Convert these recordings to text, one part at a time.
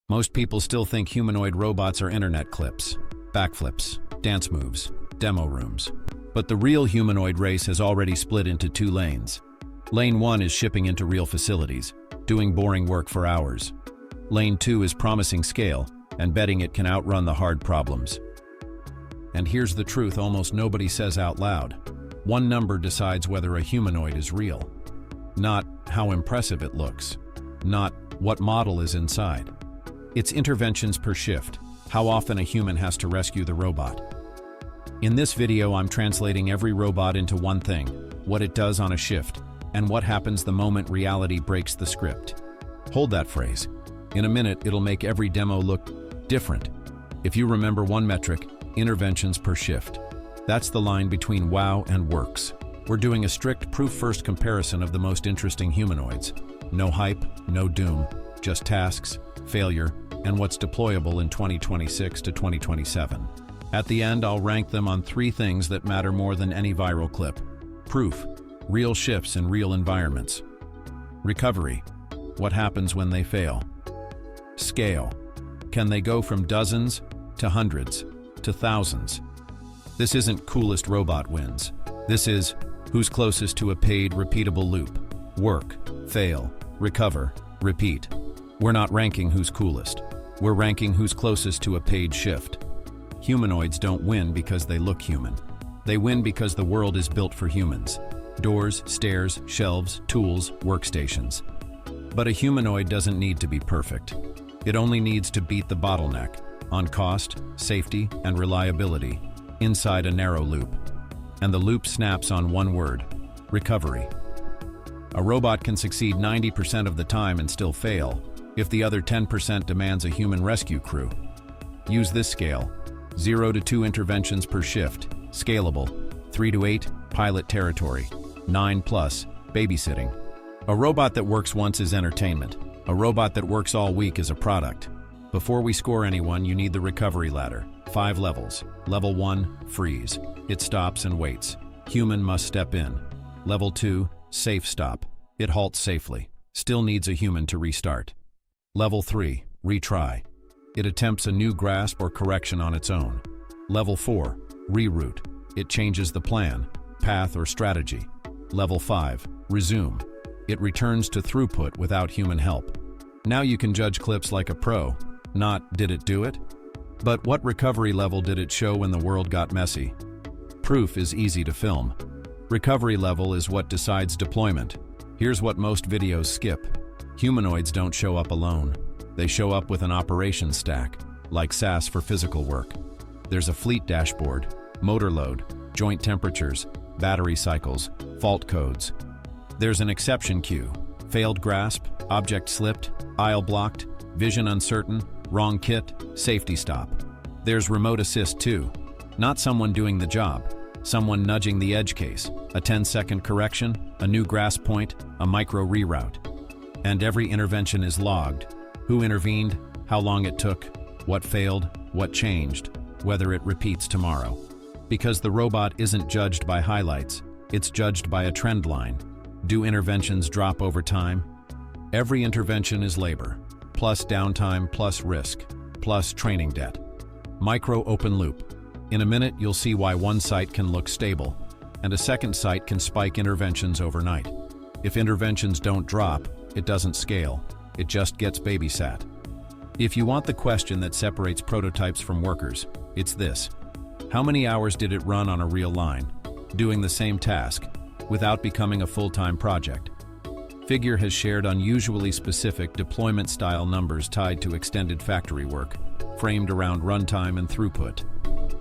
Most people still think humanoid robots are internet clips, backflips, dance moves, demo rooms. But the real humanoid race has already split into two lanes. Lane 1 is shipping into real facilities, doing boring work for hours. Lane 2 is promising scale and betting it can outrun the hard problems. And here's the truth almost nobody says out loud. One number decides whether a humanoid is real. Not how impressive it looks. Not what model is inside. It's interventions per shift, how often a human has to rescue the robot. In this video, I'm translating every robot into one thing, what it does on a shift, and what happens the moment reality breaks the script. Hold that phrase. In a minute, it'll make every demo look different. If you remember one metric, interventions per shift. That's the line between wow and works. We're doing a strict proof-first comparison of the most interesting humanoids. No hype, no doom, just tasks, failure, and what's deployable in 2026 to 2027. At the end, I'll rank them on three things that matter more than any viral clip. Proof, real shifts in real environments. Recovery, what happens when they fail. Scale, can they go from dozens to hundreds to thousands? This isn't coolest robot wins. This is who's closest to a paid, repeatable loop. Work, fail, recover, repeat. We're not ranking who's coolest. We're ranking who's closest to a paid shift. Humanoids don't win because they look human. They win because the world is built for humans. Doors, stairs, shelves, tools, workstations. But a humanoid doesn't need to be perfect. It only needs to beat the bottleneck on cost, safety, and reliability inside a narrow loop. And the loop snaps on one word: recovery. A robot can succeed 90% of the time and still fail if the other 10% demands a human rescue crew. Use this scale: 0 to 2 interventions per shift, scalable; 3 to 8, pilot territory; 9+, babysitting. A robot that works once is entertainment. A robot that works all week is a product. Before we score anyone, you need the recovery ladder. 5 levels. Level 1, freeze. It stops and waits. Human must step in. Level 2, safe stop. It halts safely. Still needs a human to restart. Level 3, retry. It attempts a new grasp or correction on its own. Level 4, reroute. It changes the plan, path, or strategy. Level 5, resume. It returns to throughput without human help. Now you can judge clips like a pro, not did it do it? But what recovery level did it show when the world got messy? Proof is easy to film. Recovery level is what decides deployment. Here's what most videos skip. Humanoids don't show up alone. They show up with an operations stack, like SAS for physical work. There's a fleet dashboard, motor load, joint temperatures, battery cycles, fault codes. There's an exception queue: failed grasp, object slipped, aisle blocked, vision uncertain, wrong kit, safety stop. There's remote assist too. Not someone doing the job, someone nudging the edge case, a 10-second correction, a new grasp point, a micro reroute. And every intervention is logged. Who intervened, how long it took, what failed, what changed, whether it repeats tomorrow. Because the robot isn't judged by highlights, it's judged by a trend line. Do interventions drop over time? Every intervention is labor, plus downtime, plus risk, plus training debt. Micro open loop. In a minute, you'll see why one site can look stable, and a second site can spike interventions overnight. If interventions don't drop, it doesn't scale. It just gets babysat. If you want the question that separates prototypes from workers, it's this: how many hours did it run on a real line, doing the same task, without becoming a full-time project? Figure has shared unusually specific deployment-style numbers tied to extended factory work, framed around runtime and throughput.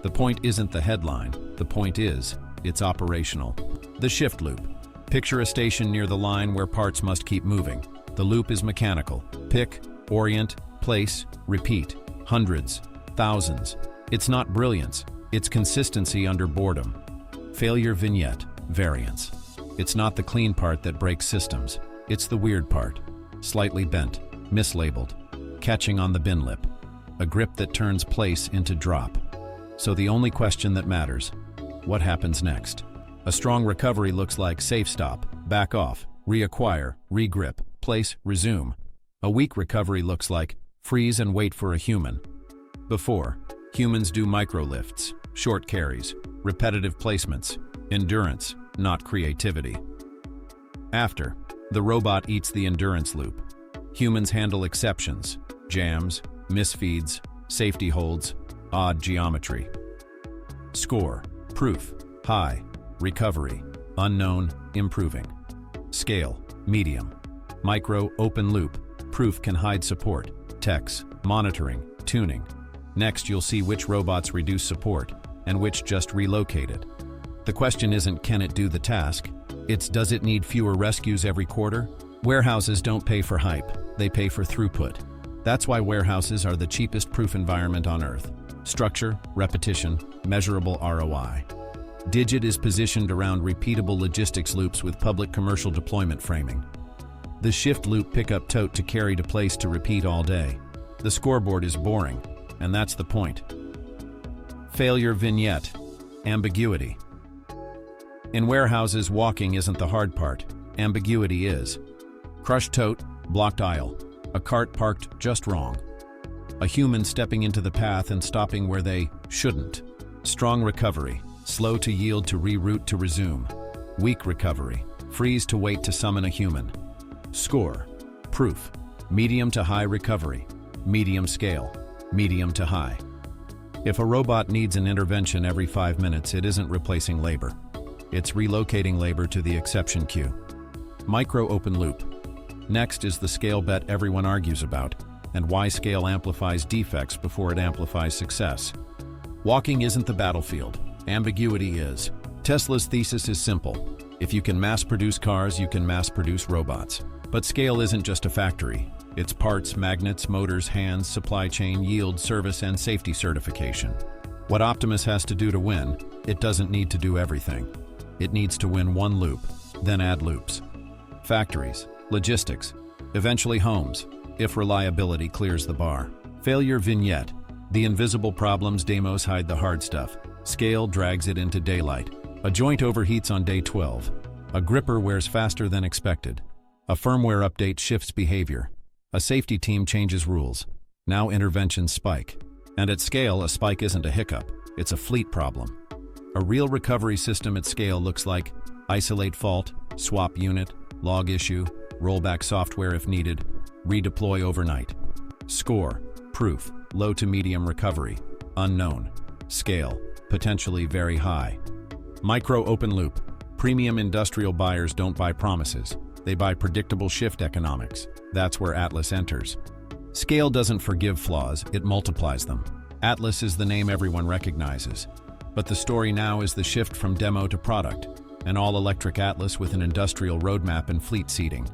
The point isn't the headline. The point is, it's operational. The shift loop. Picture a station near the line where parts must keep moving. The loop is mechanical. Pick, orient, place, repeat. Hundreds, thousands. It's not brilliance. It's consistency under boredom. Failure vignette, variance. It's not the clean part that breaks systems. It's the weird part. Slightly bent, mislabeled, catching on the bin lip. A grip that turns place into drop. So the only question that matters: what happens next? A strong recovery looks like safe stop, back off, reacquire, regrip, place, resume. A weak recovery looks like freeze and wait for a human. Before, humans do micro-lifts, short carries, repetitive placements, endurance, not creativity. After, the robot eats the endurance loop. Humans handle exceptions, jams, misfeeds, safety holds, odd geometry. Score, proof, high, recovery, unknown, improving. Scale, medium. Micro, open loop, proof can hide support, techs, monitoring, tuning. Next, you'll see which robots reduce support and which just relocated. The question isn't can it do the task, it's does it need fewer rescues every quarter? Warehouses don't pay for hype, they pay for throughput. That's why warehouses are the cheapest proof environment on Earth. Structure, repetition, measurable ROI. Digit is positioned around repeatable logistics loops with public commercial deployment framing. The shift loop pickup tote to carry to place to repeat all day. The scoreboard is boring, and that's the point. Failure vignette, ambiguity. In warehouses, walking isn't the hard part, ambiguity is. Crushed tote, blocked aisle, a cart parked just wrong. A human stepping into the path and stopping where they shouldn't. Strong recovery, slow to yield to reroute to resume. Weak recovery, freeze to wait to summon a human. Score, proof, medium to high recovery, medium scale, medium to high. If a robot needs an intervention every 5 minutes, it isn't replacing labor. It's relocating labor to the exception queue. Micro open loop. Next is the scale bet everyone argues about, and why scale amplifies defects before it amplifies success. Walking isn't the battlefield, ambiguity is. Tesla's thesis is simple. If you can mass-produce cars, you can mass-produce robots. But scale isn't just a factory. It's parts, magnets, motors, hands, supply chain, yield, service, and safety certification. What Optimus has to do to win, it doesn't need to do everything. It needs to win one loop, then add loops. Factories, logistics, eventually homes, if reliability clears the bar. Failure vignette. The invisible problems demos hide the hard stuff. Scale drags it into daylight. A joint overheats on day 12. A gripper wears faster than expected. A firmware update shifts behavior. A safety team changes rules. Now interventions spike. And at scale, a spike isn't a hiccup. It's a fleet problem. A real recovery system at scale looks like isolate fault, swap unit, log issue, rollback software if needed, redeploy overnight. Score, proof, low to medium recovery, unknown. Scale, potentially very high. Micro open loop. Premium industrial buyers don't buy promises. They buy predictable shift economics. That's where Atlas enters. Scale doesn't forgive flaws, it multiplies them. Atlas is the name everyone recognizes. But the story now is the shift from demo to product, an all-electric Atlas with an industrial roadmap and fleet seating.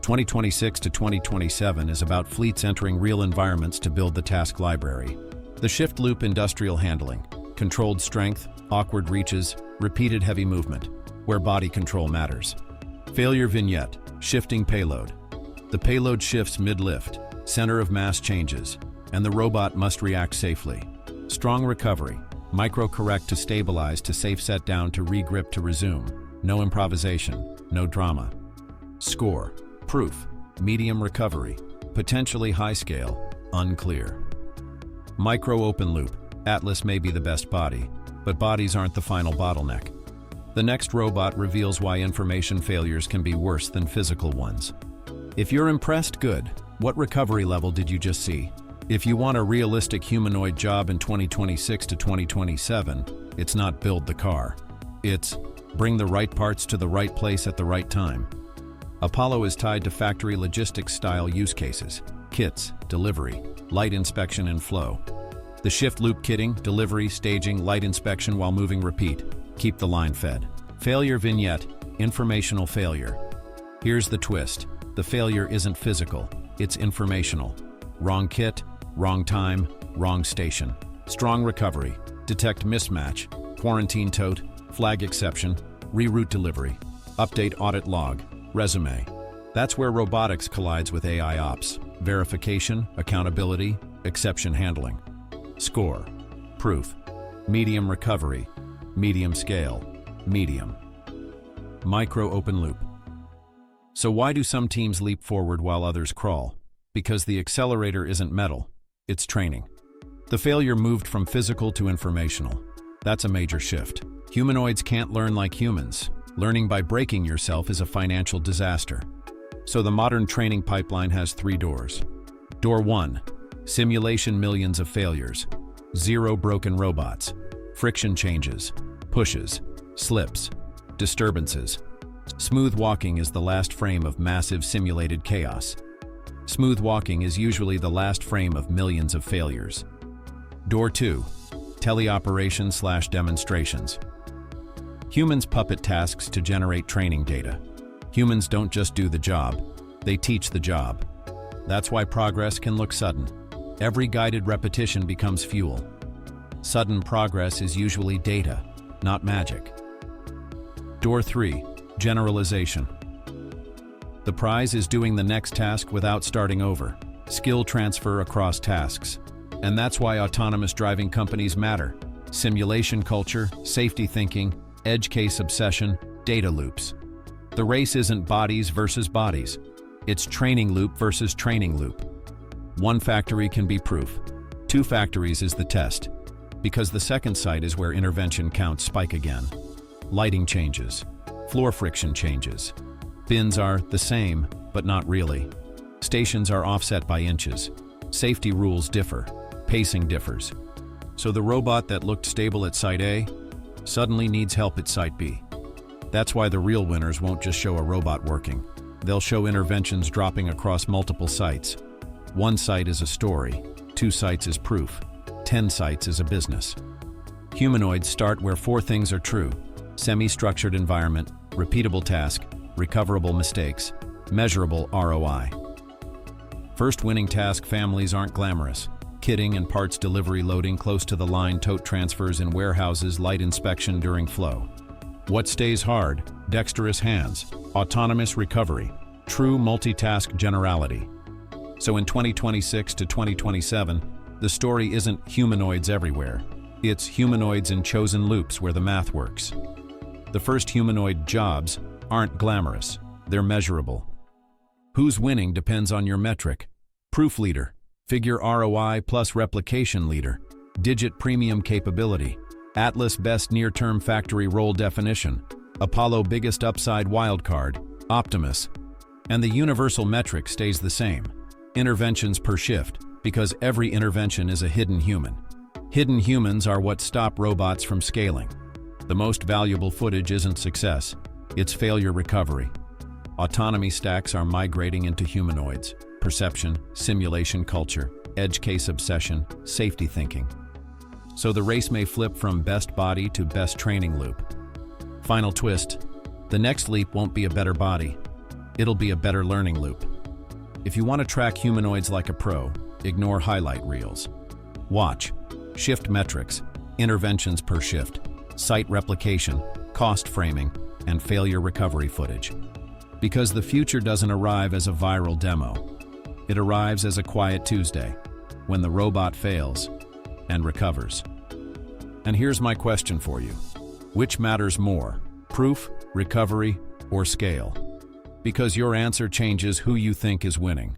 2026 to 2027 is about fleets entering real environments to build the task library. The shift loop industrial handling, controlled strength, awkward reaches, repeated heavy movement, where body control matters. Failure vignette, shifting payload. The payload shifts mid-lift, center of mass changes, and the robot must react safely. Strong recovery, micro-correct to stabilize to safe set down to regrip to resume. No improvisation, no drama. Score, proof, medium recovery, potentially high scale, unclear. Micro open loop, Atlas may be the best body, but bodies aren't the final bottleneck. The next robot reveals why information failures can be worse than physical ones. If you're impressed, good. What recovery level did you just see? If you want a realistic humanoid job in 2026 to 2027, it's not build the car. It's bring the right parts to the right place at the right time. Apollo is tied to factory logistics style use cases, kits, delivery, light inspection and flow. The shift loop kitting, delivery, staging, light inspection while moving repeat. Keep the line fed. Failure vignette, informational failure. Here's the twist. The failure isn't physical, it's informational. Wrong kit, wrong time, wrong station. Strong recovery, detect mismatch, quarantine tote, flag exception, reroute delivery, update audit log, resume. That's where robotics collides with AI ops. Verification, accountability, exception handling. Score, proof, medium recovery, medium scale, medium. Micro open loop. So why do some teams leap forward while others crawl? Because the accelerator isn't metal, it's training. The failure moved from physical to informational. That's a major shift. Humanoids can't learn like humans. Learning by breaking yourself is a financial disaster. So the modern training pipeline has 3 doors. Door 1, simulation millions of failures. 0 broken robots. Friction changes, pushes, slips, disturbances. Smooth walking is the last frame of massive simulated chaos. Smooth walking is usually the last frame of millions of failures. Door 2, teleoperation/demonstrations. Humans puppet tasks to generate training data. Humans don't just do the job, they teach the job. That's why progress can look sudden. Every guided repetition becomes fuel. Sudden progress is usually data, not magic. Door 3, generalization. The prize is doing the next task without starting over. Skill transfer across tasks. And that's why autonomous driving companies matter. Simulation culture, safety thinking, edge case obsession, data loops. The race isn't bodies versus bodies. It's training loop versus training loop. 1 factory can be proof. 2 factories is the test. Because the second site is where intervention counts spike again. Lighting changes. Floor friction changes. Bins are the same, but not really. Stations are offset by inches. Safety rules differ. Pacing differs. So the robot that looked stable at Site A suddenly needs help at Site B. That's why the real winners won't just show a robot working. They'll show interventions dropping across multiple sites. 1 site is a story, 2 sites is proof, 10 sites is a business. Humanoids start where 4 things are true: semi-structured environment, repeatable task, recoverable mistakes, measurable ROI. First winning task families aren't glamorous. Kitting and parts delivery, loading close to the line, tote transfers in warehouses, light inspection during flow. What stays hard? Dexterous hands, autonomous recovery, true multitask generality. So in 2026 to 2027, the story isn't humanoids everywhere. It's humanoids in chosen loops where the math works. The first humanoid jobs aren't glamorous, they're measurable. Who's winning depends on your metric. Proof leader, figure ROI plus replication leader, digit premium capability, Atlas best near-term factory role definition, Apollo biggest upside wildcard, Optimus. And the universal metric stays the same. Interventions per shift, because every intervention is a hidden human. Hidden humans are what stop robots from scaling. The most valuable footage isn't success, it's failure recovery. Autonomy stacks are migrating into humanoids. Perception, simulation culture, edge case obsession, safety thinking. So the race may flip from best body to best training loop. Final twist, the next leap won't be a better body, it'll be a better learning loop. If you want to track humanoids like a pro, ignore highlight reels. Watch, shift metrics, interventions per shift, site replication, cost framing, and failure recovery footage. Because the future doesn't arrive as a viral demo. It arrives as a quiet Tuesday, when the robot fails and recovers. And here's my question for you. Which matters more, proof, recovery, or scale? Because your answer changes who you think is winning.